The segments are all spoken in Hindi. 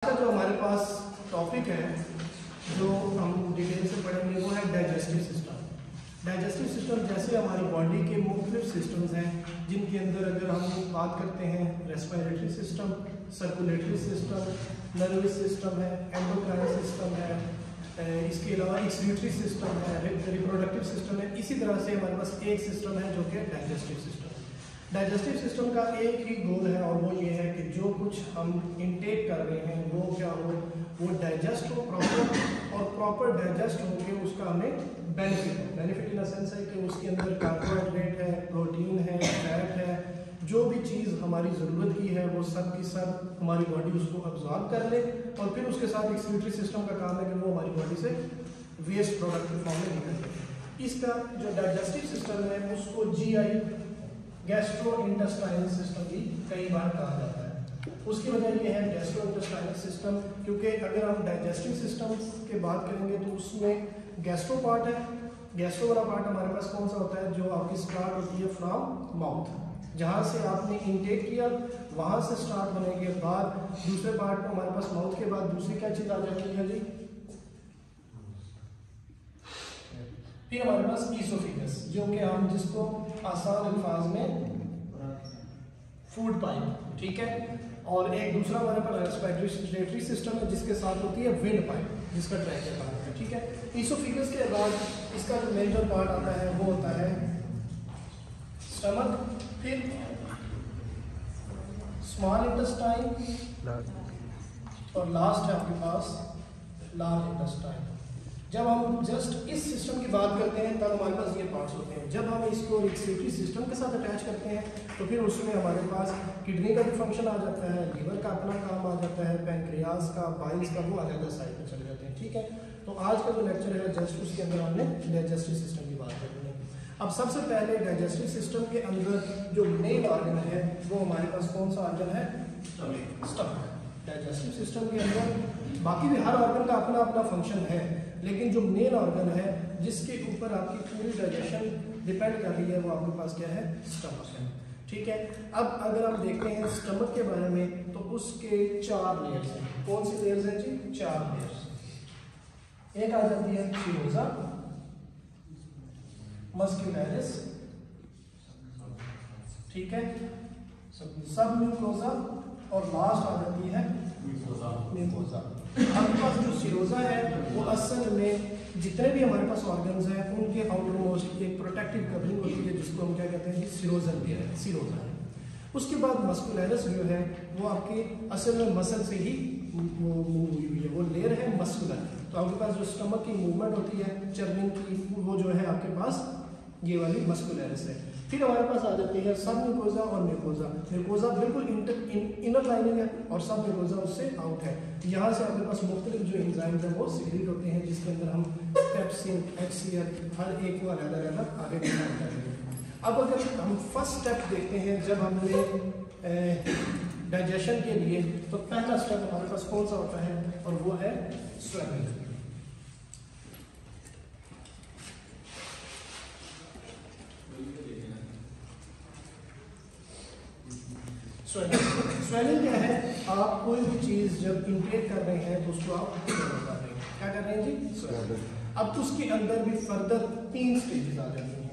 का जो हमारे पास टॉपिक है जो हम डिटेल से पढ़ेंगे वो है डाइजेस्टिव सिस्टम। डाइजेस्टिव सिस्टम जैसे हमारी बॉडी के मुख्तलिफ सिस्टम्स हैं जिनके अंदर अगर हम बात करते हैं respiratory system, circulatory system, nervous system है, एंडोक्राइन सिस्टम है, इसके अलावा एक्सक्रीटरी सिस्टम है, रिप्रोडक्टिव सिस्टम है। इसी तरह से हमारे पास एक सिस्टम है जो कि डाइजेस्टिव सिस्टम। डाइजेस्टिव सिस्टम का एक ही गोल है और वो ये है कि जो कुछ हम इनटेक कर रहे हैं वो क्या हो, वो डाइजेस्ट हो प्रॉपर, और प्रॉपर डाइजेस्ट हो के उसका हमें बेनिफिट हो। बेनिफिट इन द सेंस है कि उसके अंदर कार्बोहाइड्रेट है, प्रोटीन है, फैट है, जो भी चीज़ हमारी ज़रूरत की है वो सब की सब हमारी बॉडी उसको अब्जॉर्ब कर ले, और फिर उसके साथ एक्सक्रीटरी सिस्टम का काम है कि वो हमारी बॉडी से वेस्ट प्रोडक्ट के फॉर्म में निकल जाए। इसका जो डाइजेस्टिव सिस्टम है उसको जीआई गैस्ट्रो इंटेस्टाइनल सिस्टम भी कई बार कहा जाता है। उसकी वजह यह है गैस्ट्रो इंटेस्टाइनल सिस्टम, क्योंकि अगर हम डाइजेस्टिव सिस्टम की बात करेंगे तो उसमें गैस्ट्रो पार्ट है। गैस्ट्रो वाला पार्ट हमारे पास कौन सा होता है, जो आपकी स्टार्ट होती है फ्रॉम माउथ, जहाँ से आपने इनटेक किया वहाँ से स्टार्ट होने के बाद दूसरे पार्ट में हमारे पास माउथ के बाद दूसरी क्या चीज़ आ जाती है जी, फिर हमारे पास ईसोफेगस, जो कि हम जिसको आसान अल्फाज में फूड पाइप, ठीक है, और एक दूसरा हमारे पास रेस्पिरेटरी सिस्टम है जिसके साथ होती है विंड पाइप, जिसका ट्रैकिया कहा जाता है, ठीक है। ईसोफेगस के बाद इसका जो मेजर पार्ट आता है वो होता है स्टमक, फिर स्मॉल इंटेस्टाइन, और लास्ट है आपके पास लार्ज इंटेस्टाइन। जब हम जस्ट इस सिस्टम की बात करते हैं तब हमारे पास ये पार्ट्स होते हैं। जब हम इसको एक्सक्रीटरी सिस्टम के साथ अटैच करते हैं तो फिर उसमें हमारे पास किडनी का भी फंक्शन आ जाता है, लीवर का अपना काम आ जाता है, पैंक्रियाज का, बाइल्स का, वो आ जाता है, साइड पे चले जाते हैं, ठीक है। तो आज का जो लेक्चर है जस्ट उसके अंदर हमने डाइजेस्टिव सिस्टम की बात करनी है। अब सबसे पहले डाइजेस्टिव सिस्टम के अंदर जो मेन ऑर्गन है वो हमारे पास कौन सा ऑर्गन है, स्टमक। डाइजेस्टिव सिस्टम के अंदर बाकी भी हर ऑर्गन का अपना अपना फंक्शन है, लेकिन जो मेन ऑर्गन है जिसके ऊपर आपकी पूरी डाइजेशन डिपेंड कर रही है वो आपके पास क्या है, स्टमक है, ठीक है। अब अगर हम देखते हैं स्टमक के बारे में तो उसके 4 लेयर्स हैं। कौन सी लेयर्स हैं जी, 4 लेयर्स। एक आ जाती है सीरोजा, मस्कुलरिस, ठीक है, सब म्यूकोजा, और लास्ट आ जाती है म्यूकोजा। आपके पास जो सीरोजा है वो असल में जितने भी हमारे पास ऑर्गन्स हैं उनके आउटर मोस्ट एक प्रोटेक्टिव कवरिंग होती है जिसको हम क्या कहते हैं, सीरोजल लेयर है, सीरोजा है। उसके बाद मस्कुलरिस जो है वो आपके असल में मसल से ही वो मूव हुई हुई है, वो लेयर है मस्कुलर। तो आपके पास जो स्टमक की मूवमेंट होती है चर्निंग की, वो जो है आपके पास ये वाली मस्कुलरिस है। फिर हमारे पास आ जाती है सब म्यूकोजा और म्यूकोजा। म्यूकोजा बिल्कुल इनर लाइनिंग है और सब म्यूकोजा उससे आउट है। यहाँ से आपके पास मुख्तलिफ जो एंजाइम्स हैं वो सिक्रीट होते हैं जिसके अंदर हम पेप्सिन, HCl हर एक को अलग अलग आगे डिफाइन कर रहे हैं। अब अगर हम फर्स्ट स्टेप देखते हैं जब हमने डाइजेशन के लिए, तो पहला स्टेप हमारे पास कौन सा होता है, और वो है स्वेलिंग। स्वेलिंग क्या है, आप कोई भी चीज जब इनटेक कर रहे हैं तो उसको आप कर रहे हैं, क्या कर रहे हैं जी, स्वेलिंग। अब उसके अंदर भी फर्दर 3 स्टेजेस आ जाती हैं।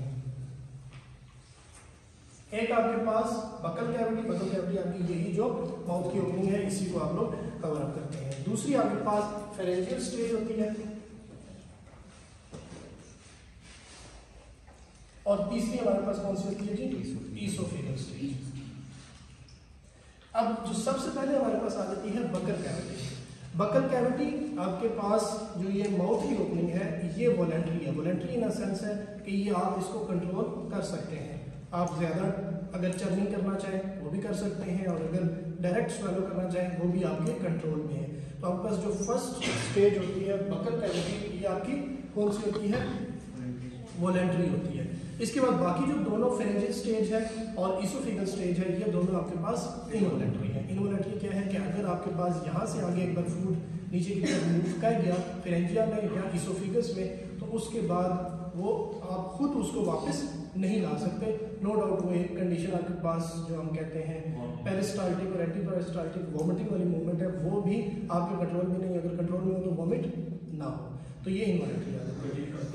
एक आपके पास बकल कैविटी, बकल कैविटी आपकी यही जो माउथ की ओपनिंग है इसी को आप लोग कवर अप करते हैं। दूसरी आपके पास फेरेंजियल स्टेज होती है, और तीसरी हमारे पास कौन सी होती है जी, ईसोफेगल स्टेज। अब जो सबसे पहले हमारे पास आ जाती है बकल कैविटी। बकल कैविटी आपके पास जो ये माउथ की ओपनिंग है ये वॉलेंट्री है। वॉलेंट्री इन द सेंस है कि ये आप इसको कंट्रोल कर सकते हैं। आप ज़्यादा अगर चर्निंग करना चाहें वो भी कर सकते हैं, और अगर डायरेक्ट स्वेलो करना चाहें वो भी आपके कंट्रोल में है। तो आपके पास जो फर्स्ट स्टेज होती है बकल कैविटी, ये आपकी कौन सी होती है, वॉलेंट्री होती है। इसके बाद बाकी जो दोनों फेरेंजियल स्टेज है और ईसोफेगल स्टेज है ये दोनों आपके पास इनवॉलेंट्री है। इनवॉलेंट्री क्या है कि अगर आपके पास यहाँ से आगे एक बार फूड नीचे की तरफ मूव कर गया फेरेंजिया में या ईसोफेगस में, तो उसके बाद वो आप खुद उसको वापस नहीं ला सकते। नो डाउट वो एक कंडीशन आपके पास जो हम कहते हैं पेरिस्टाल्टिक और एंटी पेरिस्टाल्टिक वॉमिटिंग वाली मूवमेंट है, वो भी आपके कंट्रोल में नहीं, अगर कंट्रोल में हो तो वॉमिट ना हो, तो ये इन्वॉल्वमेंट है।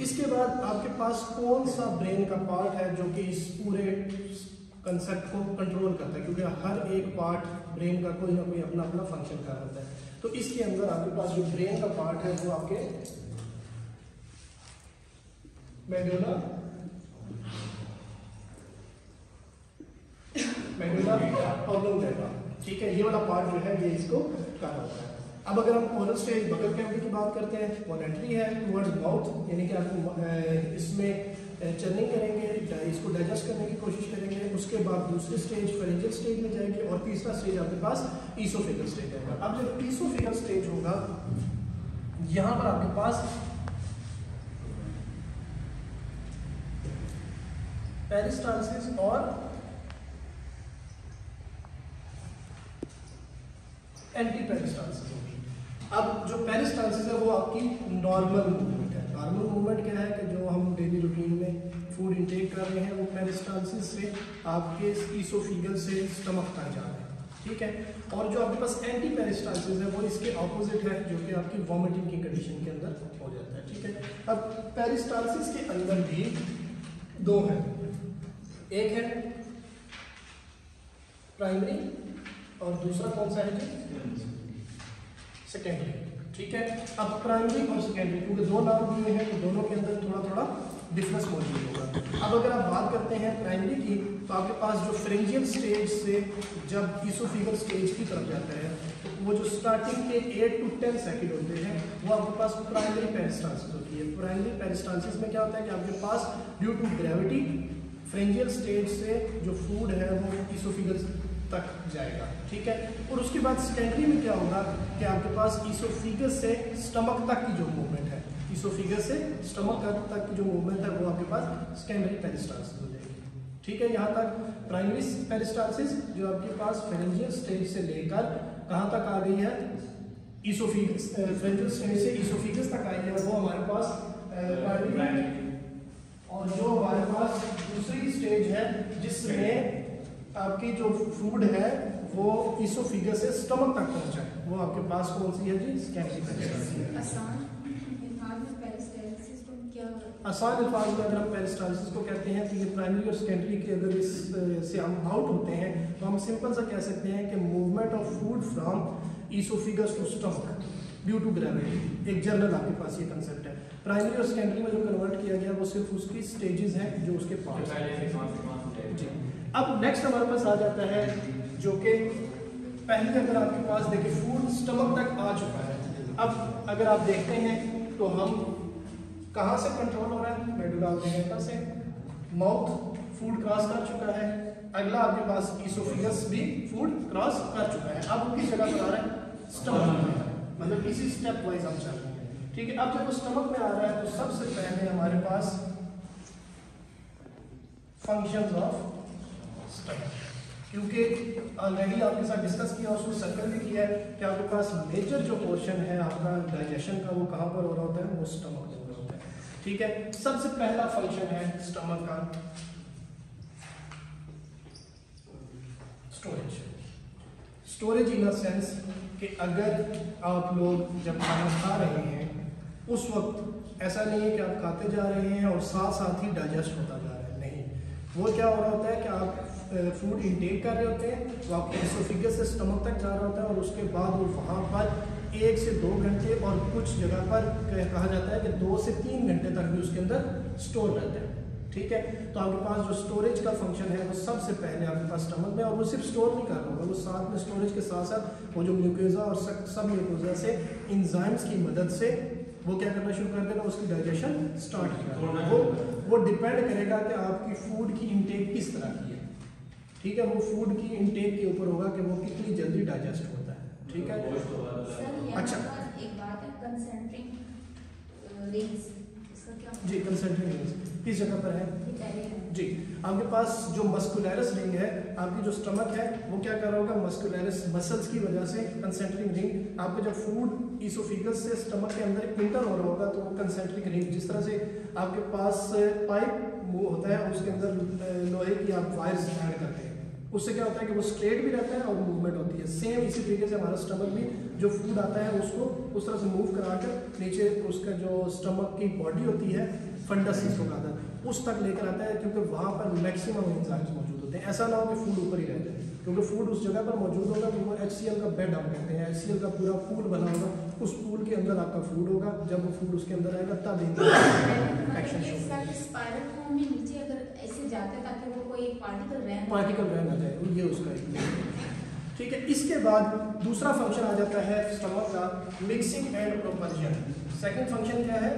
इसके बाद आपके पास कौन सा ब्रेन का पार्ट है जो कि इस पूरे कंसेप्ट को कंट्रोल करता है, क्योंकि हर एक पार्ट ब्रेन का कोई ना कोई अपना अपना फंक्शन कर रहा है। तो इसके अंदर आपके पास जो ब्रेन का पार्ट है वो आपके मेडुला ऑब्लोंगेटा, ठीक है, ये वाला पार्ट जो है ये इसको कर रहा है। अब अगर हम ओरल स्टेज बगल कैविटी की बात करते हैं, वॉलेंट्री है टुवर्ड्स माउथ, यानी कि आपको इसमें चर्निंग करेंगे, इसको डाइजेस्ट करने की कोशिश करेंगे। उसके बाद दूसरी स्टेज फेरेंजियल स्टेज में जाएगी और तीसरा स्टेज आपके पास ईसोफेगल स्टेज आएगा। अब जब ईसोफेगल स्टेज होगा, यहाँ पर आपके पास पेरिस्टाल्सिस और एंटी पेरिस्टाल्सिस होगी। अब जो पेरिस्टाल्सिस है वो आपकी नॉर्मल मूवमेंट है। नॉर्मल मूवमेंट क्या है कि जो हम डेली रूटीन में फूड इंटेक कर रहे हैं वो पेरिस्टाल्सिस से आपके ईसोफेगल से स्टमक तक जा रहे हैं, ठीक है। और जो आपके पास एंटी पेरिस्टाल्सिस है वो इसके ऑपोजिट है, जो कि आपकी वॉमिटिंग की कंडीशन के अंदर हो जाता है, ठीक है। अब पेरिस्टाल्सिस के अंदर भी दो है, एक है प्राइमरी और दूसरा कौन सा है जी, सेकेंडरी, ठीक है। अब प्राइमरी और सेकेंडरी क्योंकि दो नाम दिए हैं तो दोनों के अंदर थोड़ा थोड़ा डिफरेंस मौजूद होगा। अब अगर आप बात करते हैं प्राइमरी की, तो आपके पास जो फ्रेंजियल स्टेज से जब ईसोफेगल स्टेज की तरफ जाता है तो वो जो स्टार्टिंग के 8 to 10 सेकंड होते हैं वो आपके पास प्राइमरी पेरिस्टाल्सिस होती है। प्राइमरी पेरिस्टाल्सिस में क्या होता है कि आपके पास due to gravity pharyngeal stage से जो फूड है वो ईसोफेगल तक जाएगा, ठीक है। और उसके बाद सेकेंडरी में क्या होगा कि आपके पास ईसोफेगस से स्टमक तक की जो मूवमेंट है, ईसोफेगस से स्टमक तक की जो मूवमेंट है वो आपके पास सेकेंडरी पेरिस्टाल्सिस हो जाएगी, ठीक है। यहाँ तक प्राइमरी पेरिस्टाल्सिस जो आपके पास फेरेंजियल स्टेज से लेकर कहाँ तक आ गई है, ईसोफेगस, फेरेंजियल स्टेज से ईसोफेगस तक आई है, वो हमारे पास प्राइमरी। और जो हमारे पास दूसरी स्टेज है जिसमें आपकी जो फूड है वो ईसोफेगस से स्टमक तक पहुंचा है, वो आपके पास कौन सी है जी, सेकेंडरी पेरिस्टाल्सिस। आसान अल्फाज में अगर हम पेरिस्टाल्सिस को कहते हैं तो ये प्राइमरी और सेकेंडरी के अगर इससे हम आउट होते हैं तो हम सिंपल सा कह सकते हैं कि movement of food from oesophagus to stomach due to gravity, एक जनरल आपके पास ये कंसेप्ट है। प्राइमरी और सेकेंडरी में जो कन्वर्ट किया गया वो सिर्फ उसकी स्टेजेस हैं जो उसके पार्ट्स हैं जी। अब नेक्स्ट हमारे पास आ जाता है जो कि पहले अगर आपके पास देखिए फूड स्टमक तक आ चुका है, अब अगर आप देखते हैं तो हम कहाँ से कंट्रोल हो रहा है, मेडुला ऑब्लोंगेटा से। माउथ फूड क्रॉस कर चुका है, अगला आपके पास ईसोफेगस भी फूड क्रॉस कर चुका है, अब किस जगह पर आ रहा है, स्टमक, मतलब इसी स्टेप वाइज हम चल रहे हैं, ठीक है। अब जब वो स्टमक में आ रहा है तो सबसे पहले हमारे पास फंक्शंस ऑफ स्टमक, क्योंकि ऑलरेडी आपके साथ डिस्कस किया, उसको सर्कल भी किया है कि आपके पास मेजर जो पोर्शन है आपका डाइजेशन का वो कहाँ पर हो रहा होता है, वो स्टमक में हो रहा होता है, ठीक है। सबसे पहला फंक्शन है स्टमक का storage. Storage in a sense कि अगर आप लोग जब खाना खा रहे हैं उस वक्त ऐसा नहीं है कि आप खाते जा रहे हैं और साथ साथ ही डाइजेस्ट होता जा रहा है, नहीं, वो क्या हो रहा होता है कि आप फूड इंटेक कर रहे होते हैं, वो आपके ईसोफेगस से स्टमक तक जा रहा होता है और उसके बाद वो वहाँ पर 1 से 2 घंटे और कुछ जगह पर कहा जाता है कि 2 से 3 घंटे तक भी उसके अंदर स्टोर रहता है, ठीक है। तो आपके पास जो स्टोरेज का फंक्शन है वो सबसे पहले आपके पास स्टमक में, और वो सिर्फ स्टोर नहीं कर रहा होगा, वो साथ में स्टोरेज के साथ साथ वो जो म्यूकोजा और सब म्यूकोजा से एंजाइम्स की मदद से वो क्या करना शुरू कर देगा, उसकी डाइजेशन स्टार्ट करेगा। वो डिपेंड करेगा कि आपकी फूड की इंटेक किस तरह की है, ठीक है। वो फूड की इंटेक के ऊपर होगा कि वो कितनी जल्दी डाइजेस्ट होता है, ठीक है। अच्छा, एक बात है कंसेंट्रिक रिंग्स, इसका क्या जी, कंसेंट्रिक रिंग्स किस जगह पर है है जी। आपके पास जो मस्कुलरस रिंग है, आपकी जो स्टमक है वो क्या कर रहा होगा, मस्कुलरस मसल्स की वजह से कंसेंट्रिक रिंग, आपका जब फूड ईसोफेगस से स्टमक के अंदर इंटर हो रहा होगा तो वो कंसेंट्रिक रिंग, जिस तरह से आपके पास पाइप मूव होता है और उसके अंदर लोहे की आप वायर्स ऐड करते हैं, उससे क्या होता है कि वो स्ट्रेट भी रहता है और मूवमेंट होती है। सेम इसी तरीके से हमारा स्टमक भी जो फूड आता है उसको उस तरह से मूव कराकर नीचे उसका जो स्टमक की बॉडी होती है, फंडस जिसको कहते हैं, उस तक लेकर आता है, क्योंकि वहाँ पर मैक्सिमम एंजाइम्स मौजूद होते हैं। ऐसा ना हो कि फूड ऊपर ही रह जाए, क्योंकि फूड उस जगह पर मौजूद होगा तो वो HCl का बेड हम कहते हैं, HCl का पूरा पूल बना होगा, उस पूल के अंदर आपका फूड होगा, जब वो फूड उसके अंदर आएगा तब एक्शन शो स्पाइरल फॉर्म में नीचे अगर ऐसे जाते हैं ताकि वो कोई पार्टिकल रह ना जाए, ये उसका एक, ठीक है। इसके बाद दूसरा फंक्शन आ जाता है स्टमक का, mixing and propulsion. Second function क्या है,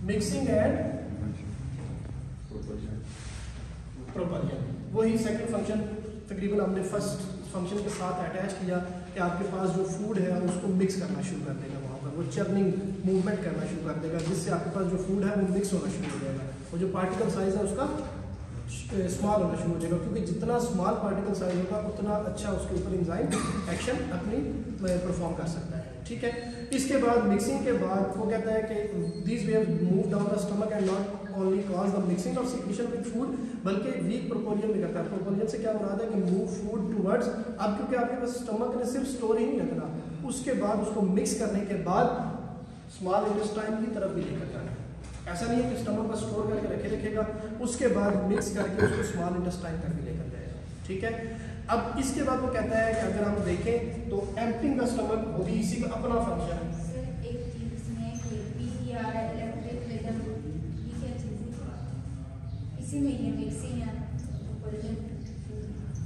मिक्सिंग एंड प्रोपल्शन। वही सेकंड फंक्शन तकरीबन हमने फर्स्ट फंक्शन के साथ अटैच किया कि आपके पास जो फूड है उसको मिक्स करना शुरू कर देगा, वहाँ पर वो चर्निंग मूवमेंट करना शुरू कर देगा, जिससे आपके पास जो फूड है वो मिक्स होना शुरू हो जाएगा और जो पार्टिकल साइज है उसका स्मॉल होना शुरू हो जाएगा, क्योंकि जितना स्मॉल पार्टिकल साइज होगा उतना अच्छा उसके ऊपर एंजाइम एक्शन अपनी परफॉर्म कर सकता है, ठीक है। इसके बाद मिक्सिंग के बाद वो कहता है कि these waves move down the stomach and not only cause the mixing of secretion with food, बल्कि वीक प्रोपोलियन भी करता है। प्रोपोलियन से क्या मुराद है कि मूव फूड टूवर्ड्स, अब क्योंकि आपके पास स्टमक ने सिर्फ स्टोर ही नहीं रखना, उसके बाद उसको मिक्स करने के बाद स्मॉल इंटेस्टाइन की तरफ भी लेकर जाना है। ऐसा नहीं है कि स्टमक पर स्टोर करके रखेगा, उसके बाद मिक्स करके उसको स्मॉल इंटेस्टाइन तक भी लेकर जाएगा, ठीक है। अब इसके बाद वो कहता है कि अगर हम देखें तो एम्प्टिंग द स्टमक, वो भी इसी का अपना फंक्शन है। सर एक चीज इसमें PER इलेक्ट्रिक रिदम, ये क्या चीज है, इसी में ये मिक्सिंग है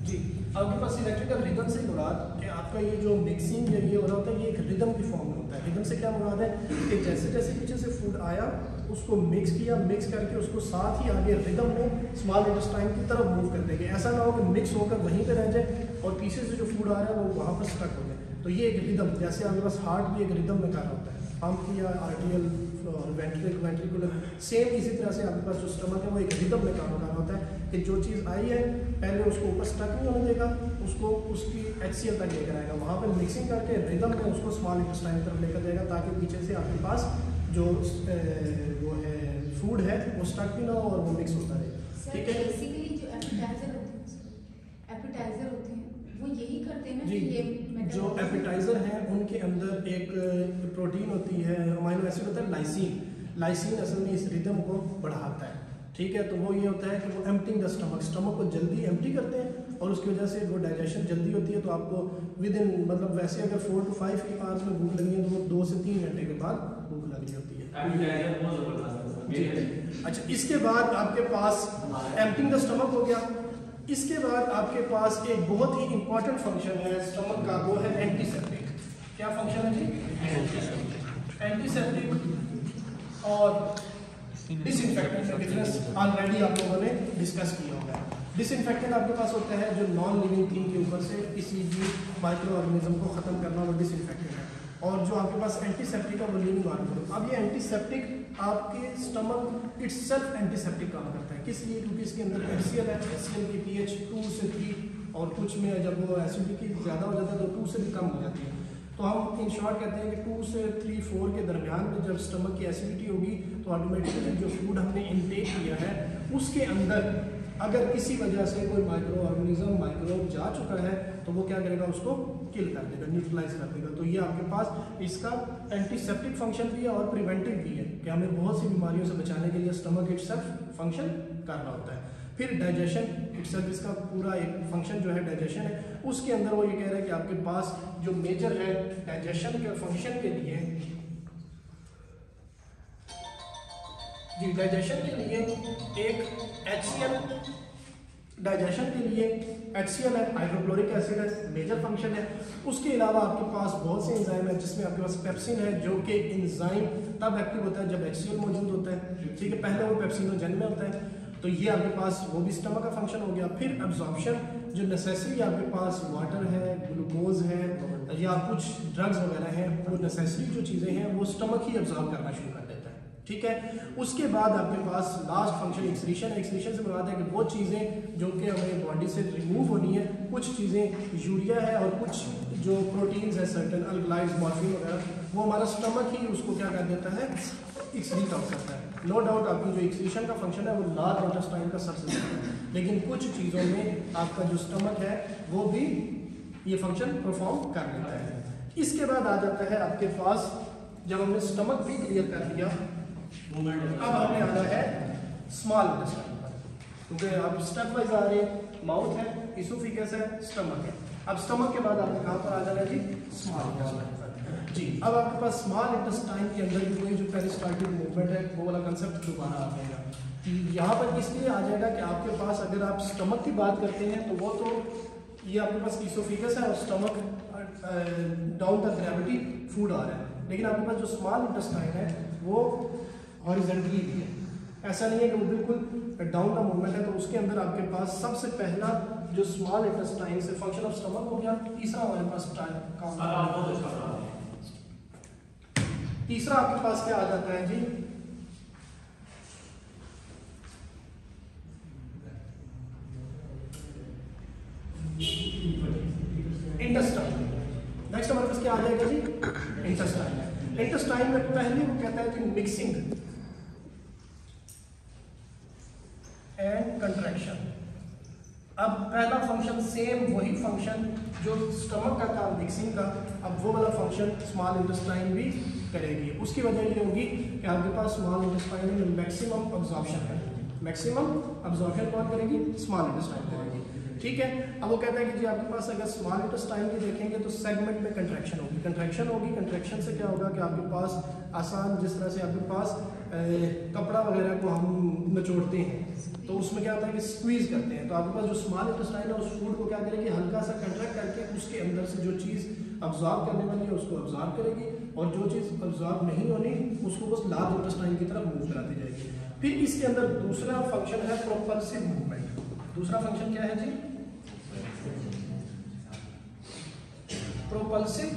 जी। आपके पास इलेक्ट्रिकल रिदम से मुराद कि आपका ये जो मिक्सिंग या ये हो रहा होता है, ये एक रिदम की फॉर्म में होता है। रिदम से क्या मुराद है कि जैसे जैसे पीछे से फूड आया उसको मिक्स किया, मिक्स करके उसको साथ ही आगे रिदम में स्मॉल इंटेस्टाइन की तरफ मूव कर देंगे। ऐसा ना हो कि मिक्स होकर वहीं पे रह जाए और पीछे से जो फूड आ रहा है वो वहाँ पर स्टक हो जाए। तो ये एक रिदम, जैसे आपके पास हार्ट भी एक रिदम में कार्य होता है, पंप या आर्टियल और वेंट्रिकुलर, सेम इसी तरह से आपके पास जो स्टमक है वो एक रिदम में काम कर रहा होता है कि जो चीज़ आई है पहले उसको ऊपर स्टक नहीं होने देगा, उसको उसकी HCl तक लेकर आएगा, वहाँ पर मिक्सिंग करके रिदम में उसको स्मॉल इंटेस्टाइन की तरफ लेकर जाएगा, ताकि पीछे से आपके पास जो वो है फूड है वो स्टक भी ना हो और वो मिक्स होता रहे, ठीक है। बेसिकली जो एपेटाइजर होते हैं वो यही करते हैं ना जी, कि ये जो एपेटाइजर हैं उनके अंदर एक प्रोटीन होती है, अमीनो एसिड होता है लाइसिन। लाइसिन असल में इस रिदम को बढ़ाता है, ठीक है। तो वो ये होता है कि वो एम्प्टिंग द स्टमक को जल्दी एम्प्टी करते हैं और उसकी वजह से वो डाइजेशन जल्दी होती है। तो आपको विद इन मतलब वैसे अगर 4 to 5 आवर्स में भूख लगी है तो वो 2 से 3 घंटे के बाद भूख लग रही होती है। अच्छा, इसके बाद आपके पास एम्प्टिंग द स्टमक हो गया। इसके बाद आपके पास एक बहुत ही इंपॉर्टेंट फंक्शन है स्टमक का, वो है एंटीसेप्टिक। क्या फंक्शन है जी? एंटीसेप्टिक और डिसइंफेक्टेंट का डिफरेंस ऑलरेडी आप लोगों ने डिस्कस किया होगा। डिसइंफेक्टेंट आपके पास होता है जो नॉन लिविंग थिंग के ऊपर से किसी भी माइक्रो ऑर्गेनिज्म को ख़त्म करना, वो डिसइंफेक्टेंट है। और जो आपके पास एंटीसेप्टिक है वो लिविंग ऑर्गेनिज्म। अब ये एंटीसेप्टिक आपके स्टमक इटसेल्फ एंटीसेप्टिक काम करता है, किस लिए? क्योंकि इसके अंदर HCl है, HCl की pH 2 से 3 और कुछ में जब वो एसिडिटी ज़्यादा हो जाता है तो 2 से भी कम हो जाती है। तो हम इन शॉर्ट कहते हैं कि 2 से 3, 4 के दरमियान में जब स्टमक की एसिडिटी होगी तो ऑटोमेटिकली जो फूड हमने इनटेक किया है उसके अंदर अगर किसी वजह से कोई माइक्रो ऑर्गेनिज्म माइक्रोब जा चुका है तो वो क्या करेगा, उसको किल कर देगा, न्यूट्रलाइज कर देगा। तो ये आपके पास इसका एंटीसेप्टिक फंक्शन भी है और प्रिवेंटिव भी है कि हमें बहुत सी बीमारियों से बचाने के लिए स्टमक इटसेल्फ फंक्शन कर रहा होता है। फिर डाइजेशन इटसेल्फ, इसका पूरा एक फंक्शन जो है डाइजेशन है। उसके अंदर वो ये कह रहा है कि आपके पास जो मेजर है डाइजेशन के फंक्शन के लिए जी, डाइजेशन के लिए एक HCl, डाइजेशन के लिए HCl है, हाइड्रोक्लोरिक एसिड है, मेजर फंक्शन है। उसके अलावा आपके पास बहुत से एंजाइम है जिसमें आपके पास पेप्सिन है जो कि एंजाइम तब एक्टिव होता है जब HCl मौजूद होता है, ठीक है। पहले वो पेप्सिनोजेन में होता है, तो ये आपके पास वो भी स्टमक का फंक्शन हो गया। फिर एब्जॉर्प्शन, जो नेसेसरी आपके पास वाटर है, ग्लूकोज है या कुछ ड्रग्स वगैरह हैं, वो नेसेसरी जो चीज़ें हैं वो स्टमक ही एब्जॉर्ब करना शुरू कर देता है, ठीक है। उसके बाद आपके पास लास्ट फंक्शन एक्सक्रीशन है। एक्सक्रीशन से मुराद है कि वो चीज़ें जो कि हमारी बॉडी से रिमूव होनी है, कुछ चीज़ें यूरिया है और कुछ जो प्रोटीन्स है सर्टेन अल्कलाइड्स मॉर्फिन वगैरह, वो हमारा स्टमक ही उसको क्या कर देता है, एक्सक्रीट आउट करता है। नो डाउट आपकी जो एक्सक्रीशन का फंक्शन है वो लार्ज इंटेस्टाइन का सबसे ज़्यादा है, लेकिन कुछ चीज़ों में आपका जो स्टमक है वो भी ये फंक्शन परफॉर्म कर लेता है। इसके बाद आ जाता है आपके पास, जब हमने स्टमक भी क्लियर कर दिया, अब हमें आना है स्मॉल इंटेस्टाइन पर, क्योंकि आप स्टेप वाइज आ रहे हैं। माउथ है, इसोफिगस है, स्टमक है। अब स्टमक के बाद आपने कहाँ पर आ जाना है जी, स्मॉल इंटेस्टाइन पर जी। अब आपके पास स्मॉल इंटेस्टाइन के अंदर भी कोई जो पेरिस्टाल्टिक मूवमेंट है वो वाला कंसेप्ट दोबारा आ जाएगा। यहाँ पर इसलिए आ जाएगा कि आपके पास अगर आप स्टमक की बात करते हैं तो वो तो ये आपके पास इसोफिगस है और stomach down the gravity food आ रहा है, लेकिन आपके पास जो स्मॉल इंटेस्टाइन है वो हॉरिजॉन्टली भी है। ऐसा नहीं है कि वो बिल्कुल डाउन का मूवमेंट है। तो उसके अंदर आपके पास सबसे पहला जो स्मॉल इंटेस्टाइन से फंक्शन ऑफ स्टमक हो गया। तीसरा हमारे पास तीसरा आपके पास क्या आ जाता है जी, इंटेस्टाइन। नेक्स्ट हमारे पास क्या आ जाएगा जी, इंटेस्टाइन। इंटेस्टाइन में पहले वो कहता है कि मिक्सिंग एंड कंट्रैक्शन। अब पहला फंक्शन सेम वही फंक्शन जो स्टमक का था मिक्सिंग का, अब वो वाला फंक्शन स्मॉल इंटेस्टाइन भी करेगी। उसकी वजह ये होगी कि आपके पास स्मॉल इंटेस्टाइन में मैक्सिमम अब्जॉर्प्शन है। मैक्सिमम अब्जॉर्प्शन कौन करेगी, स्मॉल इंटेस्टाइन करेगी, ठीक है। अब वो कहता है कि जी आपके पास अगर स्मॉल इंटेस्टाइन की देखेंगे तो सेगमेंट में कंट्रैक्शन होगी। कंट्रैक्शन होगी, कंट्रैक्शन से क्या होगा कि आपके पास आसान, जिस तरह से आपके पास कपड़ा वगैरह को हम नचोड़ते हैं तो उसमें क्या होता है कि स्क्वीज करते हैं, तो आपके पास जो स्मॉल इंटेस्टाइन है उस फूड को क्या करेगी, हल्का सा कंट्रैक्ट करके उसके अंदर से जो चीज़ अब्जॉर्ब करने वाली है उसको अब्जॉर्ब करेगी, और जो चीज़ अब्जॉर्ब नहीं होनी उसको बस लार्ज इंटेस्टाइन की तरफ मूव कराती जाएगी। फिर इसके अंदर दूसरा फंक्शन है प्रोपल्सिव मूवमेंट। दूसरा फंक्शन क्या है जी, प्रोपल्सिव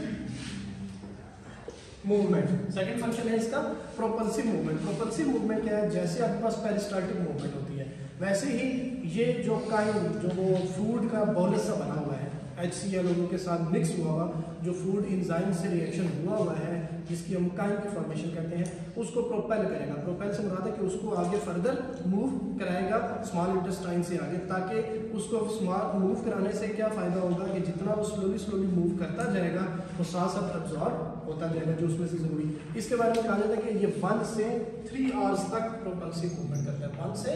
मूवमेंट। सेकंड फंक्शन है इसका प्रोपल्सिव मूवमेंट। प्रोपल्सिव मूवमेंट क्या है, जैसे आपके पास पेरिस्टाल्टिक मूवमेंट होती है वैसे ही ये जो काइम जो वो फूड का बोलस सा बना हुआ है HCl के साथ मिक्स हुआ जो फूड इंजाइम से रिएक्शन हुआ है जिसकी हम काइम की फॉर्मेशन कहते हैं, उसको प्रोपेल करेगा। प्रोपेल से मुराद है कि उसको आगे फर्दर मूव कराएगा स्मॉल इंटेस्टाइन से आगे, ताकि उसको स्मॉल मूव कराने से क्या फ़ायदा होगा कि जितना वो स्लोली मूव करता जाएगा वो साथ साथ अब्जॉर्ब होता जाएगा जो उसमें से ज़रूरी। इसके बारे में कहा जाता है कि ये 1 से 3 आवर्स तक प्रोपल्सिव मूवमेंट करता है। 1 से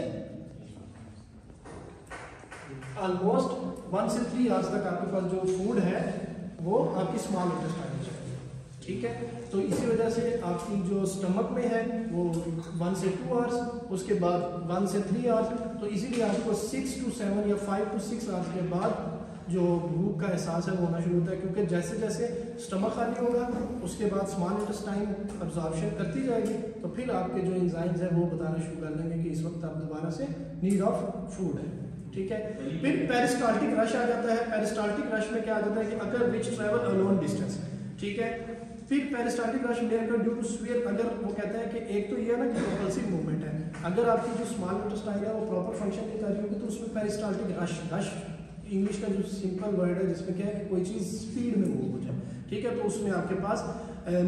ऑलमोस्ट 1 से 3 आवर्स तक आपके पास जो फूड है वो आपकी स्मॉल इंटेस्टाइन में चाहिए, ठीक है। तो इसी वजह से आपकी जो स्टमक में है वो 1 से 2 आवर्स, उसके बाद 1 से 3 आवर्स, तो इसीलिए आपको 6 to 7 या 5 to 6 आवर्स के बाद जो भूख का एहसास है वो होना शुरू होता है, क्योंकि जैसे जैसे स्टमक खाली होगा उसके बाद स्मॉल इंटेस्टाइन अब्जॉर्प्शन करती जाएगी, तो फिर आपके जो एंजाइम्स हैं वो बताना शुरू कर देंगे कि इस वक्त आप दोबारा से नीड ऑफ फूड है, ठीक है। फिर पेरिस्टाल्टिक रश आ जाता है। पेरिस्टाल्टिक रश में क्या आ जाता है कि अगर विच ट्रेवल अलोन डिस्टेंस, ठीक है। फिर पेरिस्टाल्टिक रश में अगर ड्यू टू स्वेयर, अगर वो कहता है कि एक तो ये है ना कि प्रोपल्सिव मूवमेंट है, अगर आपकी जो स्मॉल इंटेस्टाइन है वो प्रॉपर फंक्शन नहीं कर रही होगी तो उसमें पेरिस्टाल्टिक रश इंग्लिश का जो सिंपल वर्ड है जिसमें क्या है कि कोई चीज़ स्पीड में मूव हो जाए, ठीक है। तो उसमें आपके पास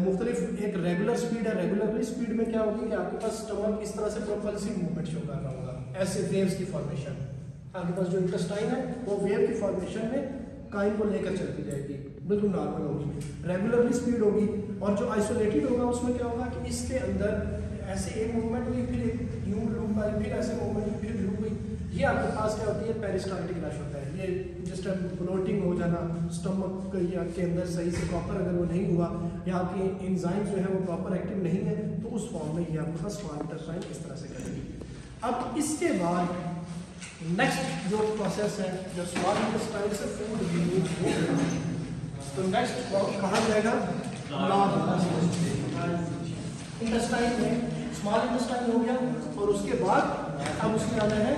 मुख्तलिफ एक रेगुलर स्पीड है। रेगुलरली स्पीड में क्या होगी कि आपके पास स्टमक इस तरह से प्रोपल्सिव मूवमेंट शो कर रहा होगा, ऐसे वेव्स की फॉर्मेशन। आपके पास जो इंटेस्टाइन है वो वेव की फॉर्मेशन में काइम को लेकर चलती जाएगी, बिल्कुल नॉर्मल होगी, रेगुलरली स्पीड होगी। और जो आइसोलेटेड होगा उसमें क्या होगा कि इसके अंदर ऐसे एक मूवमेंट हुई, फिर एक यूं लूप आई, फिर ऐसे मूवमेंट हुई, फिर लूप हुई। ये आपके पास क्या होती है, पेरिस्टाल्टिक रश होता है। ये जिस टाइम ब्लोटिंग हो जाना, स्टमक या के अंदर सही से प्रॉपर अगर वो नहीं हुआ या आपके एंजाइम जो है वो प्रॉपर एक्टिव नहीं है, तो उस फॉर्म में ये आपके पास स्मॉल इंटेस्टाइन इस तरह से करेगी। अब इसके बाद नेक्स्ट जो प्रोसेस है, जो स्मॉल इंटेस्टाइन से फूड रिमूव होगा, तो नेक्स्ट कहाँ जाएगा, इंटेस्टाइन में। स्मॉल इंटेस्टाइन हो गया और उसके बाद अब उसमें आना है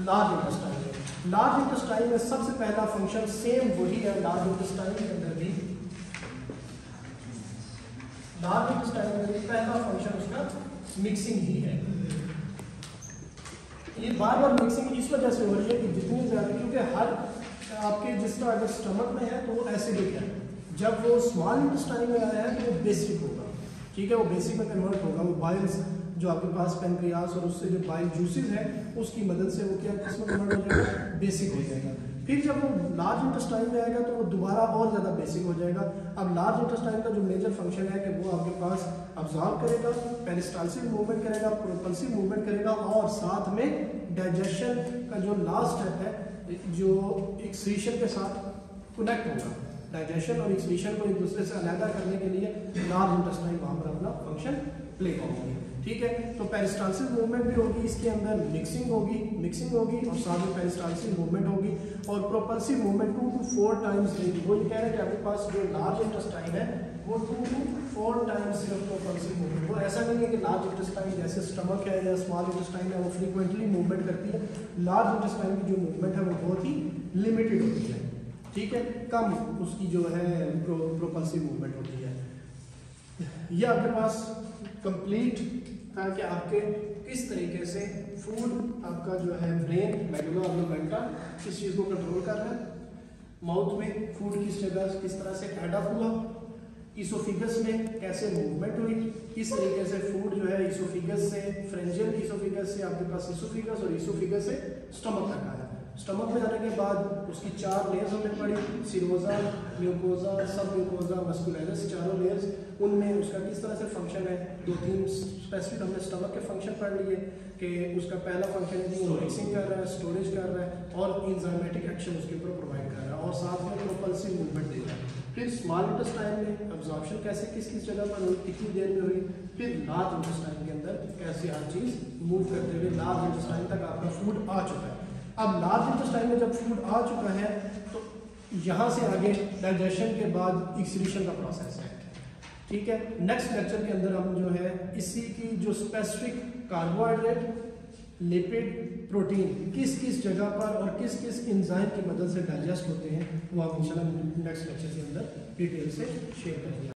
लार्ज इंटेस्टाइन। लार्ज इंटेस्टाइन में सबसे पहला फंक्शन सेम वही है। लार्ज इंटेस्टाइन के अंदर भी लार्ज इंटेस्टाइन में पहला फंक्शन उसका मिक्सिंग ही है। ये बार बार मिक्सिंग इस वजह से हो रही है कि जितनी ज़्यादा, क्योंकि हर आपके जिस तरह अगर स्टमक में है तो वो एसिडिक है, जब वो स्मॉल इंटेस्टाइन में आया है तो वो बेसिक होगा, ठीक है, वो बेसिक में कन्वर्ट होगा। वो बाइल्स जो आपके पास पेनक्रियास और उससे जो बाइल जूसेस हैं उसकी मदद से वो क्या किस में कन्वर्ट हो जाएगा, बेसिक हो जाएगा। फिर जब वो लार्ज इंटेस्टाइन में आएगा तो वो दोबारा और ज़्यादा बेसिक हो जाएगा। अब लार्ज इंटेस्टाइन का जो मेजर फंक्शन है कि वो आपके पास अब्जॉर्ब करेगा, पेरिस्टाल्सिस मूवमेंट करेगा, प्रोपल्सिव मूवमेंट करेगा, और साथ में डाइजेशन का जो लास्ट स्टेप है जो एक्सक्रीशन के साथ कनेक्ट होगा, डाइजेशन और एक्सक्रीशन को एक दूसरे से अलग करने के लिए लार्ज इंटेस्टाइन वहाँ पर अपना फंक्शन प्ले करेंगे, ठीक है। तो पेरिस्टाल्सिस मूवमेंट भी होगी, इसके अंदर मिक्सिंग होगी और साथ में पेरिस्टाल्सिस मूवमेंट होगी, और प्रोपल्सिव मूवमेंट 2 to 4 टाइम्स देगी। वो ये कह रहे हैं कि आपके पास जो लार्ज इंटेस्टाइन है वो 2 to 4 टाइम्स सिर्फ प्रोपल्सिव मूवमेंट। वो ऐसा नहीं है कि लार्ज इंटेस्टाइन जैसे स्टमक है या स्मॉल इंटेस्टाइन है वो फ्रीक्वेंटली मूवमेंट करती है। लार्ज इंटेस्टाइन की जो मूवमेंट है वो बहुत ही लिमिटेड होती है, ठीक है, कम उसकी जो है प्रोपल्सिव मूवमेंट होती है। ये आपके पास कंप्लीट था कि आपके किस तरीके से फूड आपका जो है ब्रेन मेडुला ऑब्लिंगुएटा किस चीज़ को कंट्रोल कर रहा है, माउथ में फूड किस जगह किस तरह से एड अप हुआ, इसोफिगस में कैसे मूवमेंट हुई, किस तरीके से फूड जो है इसोफिगस से फ्रेंजियल इसोफिगस से आपके पास इसोफिगस और इसोफिगस से स्टमक तक आया। स्टमक में जाने के बाद उसकी 4 लेयर्स हमें पड़ी, सिरोजा, म्यूकोजा, सब म्यूकोजा, मस्कुलरस, चारों लेयर्स, उनमें उसका किस तरह से फंक्शन है। 2-3 स्पेसिफिक हमने स्टमक के फंक्शन पढ़ लिए कि उसका पहला फंक्शन है कि वो मिक्सिंग कर रहा है, स्टोरेज कर रहा है और इंजाइमेटिक एक्शन उसके ऊपर प्रोवाइड कर रहा है, और साथ में प्रोपल्सिव मूवमेंट दे रहा है। फिर स्मॉल इंटेस्टाइन में अब्जॉर्प्शन कैसे किस किस जगह पर हुई, कितनी देर में हुई, फिर लार्ज इंटेस्टाइन के अंदर कैसे हर चीज़ मूव करते हुए लार्ज इंटेस्टाइन तक आपका फूड आ चुका है। अब लार्ज इंटेस्टाइन में जब फूड आ चुका है तो यहाँ से आगे डाइजेशन के बाद एक्सक्रीशन का प्रोसेस है, ठीक है। नेक्स्ट लेक्चर के अंदर हम जो है इसी की जो स्पेसिफिक कार्बोहाइड्रेट, लिपिड, प्रोटीन किस किस जगह पर और किस किस एंजाइम की मदद से डाइजेस्ट होते हैं वो आप इंशाल्लाह नेक्स्ट लेक्चर के अंदर डिटेल से शेयर करेंगे।